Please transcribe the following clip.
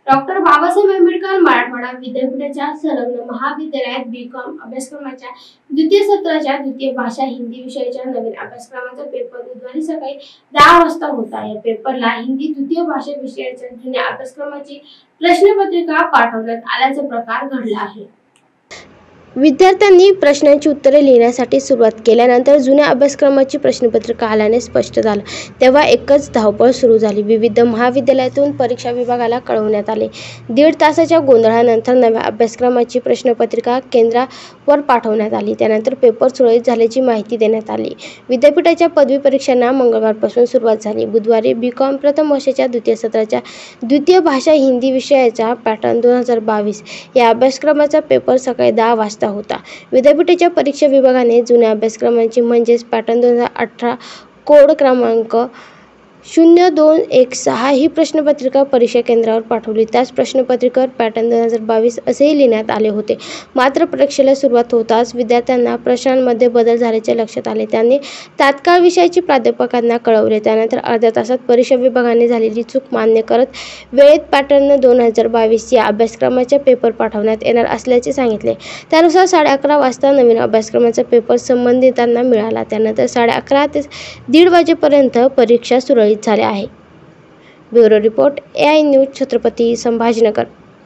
Doctor Babasaheb Ambedkar Marathwada विद्यापीठाच्या संलग्न महाविद्यालयात बी.कॉम अभ्यासक्रमाच्या द्वितीय सत्राच्या द्वितीय भाषा हिंदी विषयाच्या नवीन अभ्यासक्रमाचा पेपर बुधवारी सकाळी 10 वाजता होता। या पेपरला हिंदी द्वितीय भाषा विषयाच्या जुन्या अभ्यासक्रमाची प्रश्नपत्रिका पाठवण्यात आल्याचा प्रकार घडला आहे। विद्यार्थ्यांनी प्रश्नांची उत्तरे लिहिण्यासाठी सुरुवात केल्यानंतर जुन्या अभ्यासक्रमाची प्रश्नपत्रिका आल्याने स्पष्ट झालं। तेव्हा एकच धावपळ सुरू झाली। विविध महाविद्यालयातून परीक्षा विभागाला कळवण्यात आले। 1.5 तासाच्या गोंधळानंतर नव्या अभ्यासक्रमाची प्रश्नपत्रिका केंद्रावर पाठवण्यात आली। त्यानंतर पेपर सुरळीत झाल्याची माहिती देण्यात आली। विद्यापीठाच्या पदवी परीक्षांना मंगळवारपासून सुरुवात झाली। बुधवारी बी.कॉम प्रथम वर्षाच्या द्वितीय सत्राच्या द्वितीय भाषा हिंदी विषयाचा पॅटर्न 2022 या अभ्यासक्रमाचा पेपर सकाळी 10 वाजता होता। विद्यापीठाच्या परीक्षा विभागाने जुन्या अभ्यासक्रमाची म्हणजेच पॅटर्न 2018 कोड क्रमांक 0216 ही प्रश्नपत्रिका परीक्षा केंद्रावर पाठवली। त्याच प्रश्नपत्रिकेवर पॅटर्न 2022 असेही लिहिण्यात आले होते। मात्र परीक्षेला सुरुवात होताच विद्यार्थ्यांना प्रश्नांमध्ये बदल झाल्याचे लक्षात आले। त्यांनी तात्काळ विषयाची प्राध्यापकांना कळवले। त्यानंतर अर्ध्या तासात परीक्षा विभागाने झालेली चूक मान्य करत वेळेत पॅटर्न 2022 या अभ्यासक्रमाचा पेपर पाठवण्यात येणार असल्याचे सांगितले। त्यानुसार 11:30 वाजता नवीन अभ्यासक्रमाचा पेपर संबंधितांना मिळाला। त्यानंतर 11:30 ते 1:30 वाजेपर्यंत परीक्षा सुरळीत झाल्या आहे। Bureau report AI news Chhatrapati Sambhajinagar.